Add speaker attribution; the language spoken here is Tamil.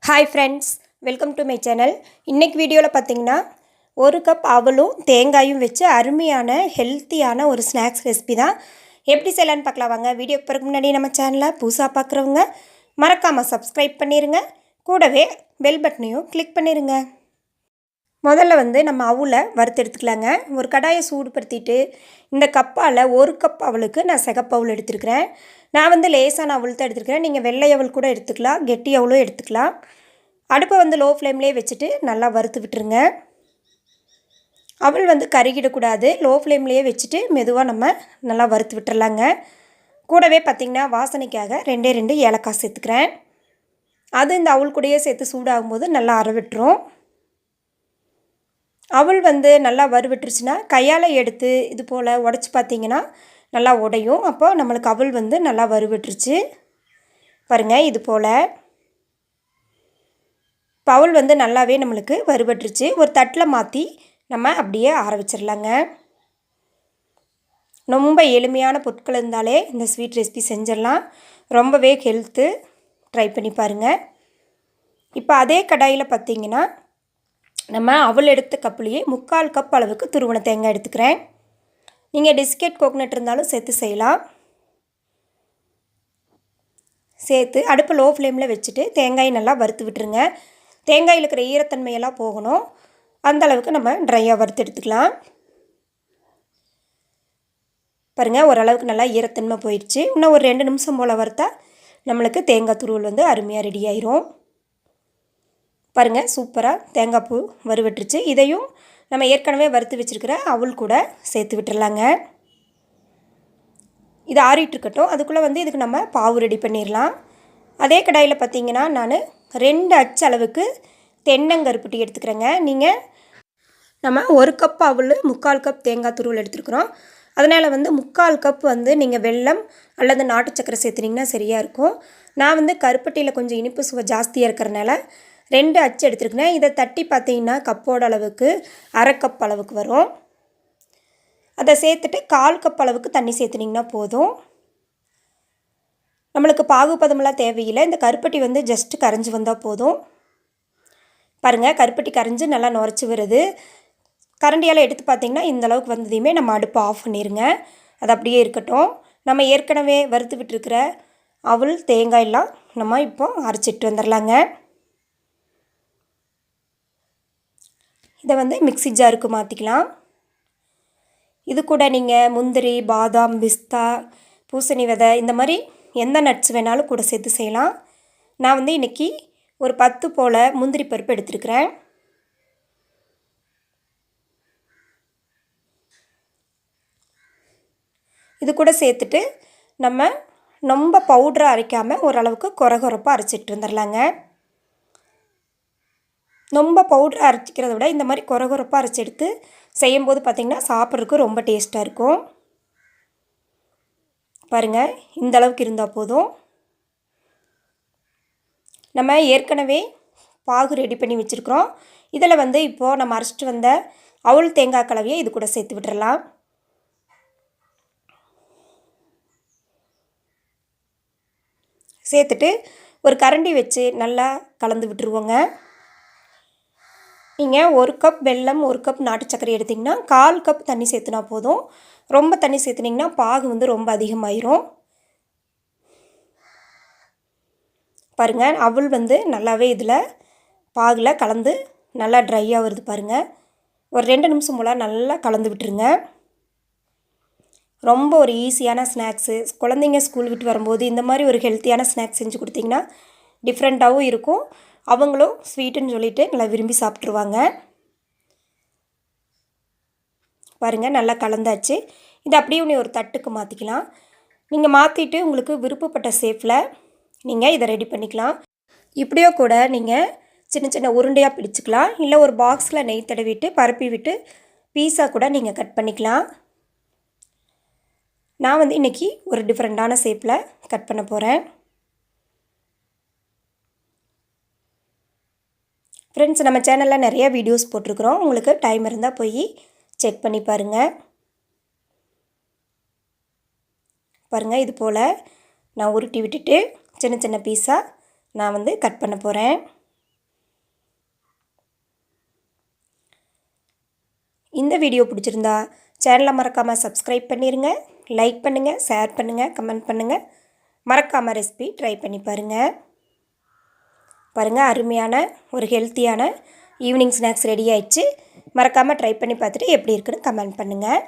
Speaker 1: Hi friends, welcome to my channel. இன்றைக்கி வீடியோவில் பார்த்தீங்கன்னா ஒரு கப் அவலும் தேங்காயும் வச்சு அருமையான ஹெல்த்தியான ஒரு ஸ்நாக்ஸ் ரெசிபி தான். எப்படி செய்யலான்னு பார்க்கலாம் வாங்க. வீடியோக்கு பிறகு முன்னாடி நம்ம சேனலை புதுசாக பார்க்குறவங்க மறக்காமல் சப்ஸ்கிரைப் பண்ணிடுங்க. கூடவே பெல் பட்டனையும் கிளிக் பண்ணிடுங்க. முதல்ல நம்ம அவலை வறுத்து எடுத்துக்கலாங்க. ஒரு கடாயை சூடுபடுத்திட்டு இந்த கப்பால் ஒரு கப் அவளுக்கு நான் சிகப்பு அவல் எடுத்துருக்கிறேன். நான் லேசான அவல் தான் எடுத்துருக்கிறேன். நீங்கள் வெள்ளை அவல் கூட எடுத்துக்கலாம், கெட்டி அவலும் எடுத்துக்கலாம். அடுப்பை லோ ஃப்ளேம்லேயே வச்சுட்டு நல்லா வறுத்து விட்டுருங்க. அவல் கருகிடக்கூடாது. லோ ஃப்ளேம்லேயே வச்சுட்டு மெதுவாக நம்ம நல்லா வறுத்து விட்டுறலாங்க. கூடவே பார்த்திங்கன்னா வாசனைக்காக 2 ஏலக்காய் சேர்த்துக்கிறேன். அது இந்த அவல் கூடயே சேர்த்து சூடாகும்போது நல்லா அரைவிட்டுரும். அவல் நல்லா வறுவிட்டுருச்சுன்னா கையால் எடுத்து இது போல் உடச்சி பார்த்திங்கன்னா நல்லா உடையும். அப்போ நம்மளுக்கு அவல் நல்லா வறுவிட்டுருச்சு பாருங்கள். இது போல் அவல் நல்லாவே நம்மளுக்கு வறுபட்டுருச்சு. ஒரு தட்டில் மாற்றி நம்ம அப்படியே ஆற வச்சிடலாங்க. ரொம்ப எளிமையான பொருட்கள் இருந்தாலே இந்த ஸ்வீட் ரெசிபி செஞ்சிடலாம். ரொம்பவே ஹெல்த்து. ட்ரை பண்ணி பாருங்கள். இப்போ அதே கடாயில் பார்த்திங்கன்னா நம்ம அவல் எடுத்த கப்புலேயே 3/4 கப் அளவுக்கு துருவன தேங்காய் எடுத்துக்கிறேன். நீங்கள் டிஸ்கட் கோகனட் இருந்தாலும் சேர்த்து செய்யலாம். சேர்த்து அடுப்பு லோ ஃப்ளேமில் வச்சுட்டு தேங்காயை நல்லா வறுத்து விட்டுருங்க. தேங்காயில் இருக்கிற ஈரத்தன்மையெல்லாம் போகணும். அந்த அளவுக்கு நம்ம ட்ரையாக வறுத்து எடுத்துக்கலாம். பாருங்கள், ஓரளவுக்கு நல்லா ஈரத்தன்மை போயிடுச்சு. இன்னும் ஒரு 2 நிமிஷம் போல் வறுத்தா நம்மளுக்கு தேங்காய் துருவல் அருமையாக ரெடி ஆயிரும். பாருங்கள், சூப்பராக தேங்காய் பூ வறுவிட்டுருச்சு. இதையும் நம்ம ஏற்கனவே வறுத்து வச்சுருக்கிற அவல் கூட சேர்த்து விட்டுறலாங்க. இது ஆறிட்டுருக்கட்டும். அதுக்குள்ளே இதுக்கு நம்ம பாவு ரெடி பண்ணிடலாம். அதே கடாயில் பார்த்திங்கன்னா நான் 2 அச்சு அளவுக்கு தென்னங்கருப்பட்டி எடுத்துக்கிறேங்க. நம்ம 1 கப் அவல் 3/4 கப் தேங்காய் துருவல் எடுத்துருக்குறோம். அதனால் 3/4 கப் நீங்கள் வெல்லம் அல்லது நாட்டு சக்கரை சேர்த்துனிங்கன்னா சரியாக இருக்கும். நான் கருப்பட்டியில் கொஞ்சம் இனிப்பு சுவை ஜாஸ்தியாக இருக்கிறனால 2 அச்சு எடுத்துருக்கேன். இதை தட்டி பார்த்திங்கன்னா கப்போட அளவுக்கு 1/2 கப் அளவுக்கு வரும். அதை சேர்த்துட்டு 1/4 கப் அளவுக்கு தண்ணி சேர்த்துனிங்கன்னா போதும். நம்மளுக்கு பாகுபதமெல்லாம் தேவையில்லை. இந்த கருப்பட்டி ஜஸ்ட்டு கரைஞ்சி வந்தால் போதும். பாருங்கள், கருப்பட்டி கரைஞ்சி நல்லா நுரைச்சி வருது. கரண்டியால் எடுத்து பார்த்திங்கன்னா இந்தளவுக்கு வந்ததையுமே நம்ம அடுப்பு ஆஃப் பண்ணிடுங்க. அது அப்படியே இருக்கட்டும். நம்ம ஏற்கனவே வறுத்து விட்டுருக்கிற அவல் தேங்காயெல்லாம் நம்ம இப்போ அரைச்சிட்டு வந்துடலாங்க. இதை மிக்ஸி ஜாருக்கு மாற்றிக்கலாம். இது கூட நீங்கள் முந்திரி, பாதாம், பிஸ்தா, பூசணி விதை இந்த மாதிரி எந்த நட்ஸ் வேணாலும் கூட சேர்த்து செய்யலாம். நான் இன்றைக்கி ஒரு 10 போல் முந்திரி பருப்பு எடுத்துருக்கிறேன். இது கூட சேர்த்துட்டு நம்ம ரொம்ப பவுடரை அரைக்காமல் ஓரளவுக்கு கொரகொரப்பாக அரைச்சிட்டு வந்துடலாங்க. ரொம்ப பவுடரை அரைச்சிக்கிறத விட இந்த மாதிரி கொரகொரப்பாக அரைச்சி எடுத்து செய்யும்போது பார்த்திங்கன்னா சாப்பிட்றதுக்கு ரொம்ப டேஸ்ட்டாக இருக்கும். பாருங்கள், இந்த அளவுக்கு இருந்தால் போதும். நம்ம ஏற்கனவே பாகு ரெடி பண்ணி வச்சுருக்குறோம். இதில் இப்போது நம்ம அரைச்சிட்டு வந்த அவல் தேங்காய் கலவையை இது கூட சேர்த்து விட்டுறலாம். சேர்த்துட்டு ஒரு கரண்டி வச்சு நல்லா கலந்து விட்டுருவோங்க. நீங்கள் 1 கப் வெல்லம் 1 கப் நாட்டு சர்க்கரை எடுத்திங்கன்னா 1/4 கப் தண்ணி சேர்த்துனா போதும். ரொம்ப தண்ணி சேர்த்துனிங்கன்னா பாகு ரொம்ப அதிகமாயிரும். பாருங்கள், அவல் நல்லாவே இதில் பாகில் கலந்து நல்லா ட்ரையாக வருது பாருங்கள். ஒரு 2 நிமிஷம் போல் நல்லா கலந்து விட்டுருங்க. ரொம்ப ஒரு ஈஸியான ஸ்நாக்ஸு. குழந்தைங்க ஸ்கூல் விட்டு வரும்போது இந்த மாதிரி ஒரு ஹெல்த்தியான ஸ்நாக்ஸ் செஞ்சு கொடுத்திங்கன்னா டிஃப்ரெண்ட்டாகவும் இருக்கும். அவங்களும் ஸ்வீட்டுன்னு சொல்லிவிட்டு நல்லா விரும்பி சாப்பிட்ருவாங்க. பாருங்கள், நல்லா கலந்தாச்சு. இது அப்படியே ஒரு தட்டுக்கு மாற்றிக்கலாம். நீங்கள் மாற்றிட்டு உங்களுக்கு விருப்பப்பட்ட ஷேப்பில் நீங்கள் இதை ரெடி பண்ணிக்கலாம். இப்படியோ கூட நீங்கள் சின்ன சின்ன உருண்டையாக பிடிச்சிக்கலாம். இல்லை ஒரு பாக்ஸில் நெய் தடவிட்டு பரப்பி விட்டு பீஸா கூட நீங்கள் கட் பண்ணிக்கலாம். நான் இன்றைக்கி ஒரு டிஃப்ரெண்ட்டான ஷேப்பில் கட் பண்ண போகிறேன். ஃப்ரெண்ட்ஸ், நம்ம சேனலில் நிறைய வீடியோஸ் போட்டிருக்கிறோம். உங்களுக்கு டைம் இருந்தால் போய் செக் பண்ணி பாருங்கள். பாருங்கள், இது போல் நான் உருட்டி விட்டுட்டு சின்ன சின்ன பீஸாக நான் கட் பண்ண போகிறேன். இந்த வீடியோ பிடிச்சிருந்தா சேனலை மறக்காமல் சப்ஸ்கிரைப் பண்ணிடுங்க. லைக் பண்ணுங்கள், ஷேர் பண்ணுங்கள், கமெண்ட் பண்ணுங்கள். மறக்காமல் ரெசிபி ட்ரை பண்ணி பாருங்கள். அருமையான ஒரு ஹெல்த்தியான ஈவினிங் ஸ்நாக்ஸ் ரெடி ஆயிடுச்சு. மறக்காமல் ட்ரை பண்ணி பார்த்துட்டு எப்படி இருக்குன்னு கமெண்ட் பண்ணுங்கள்.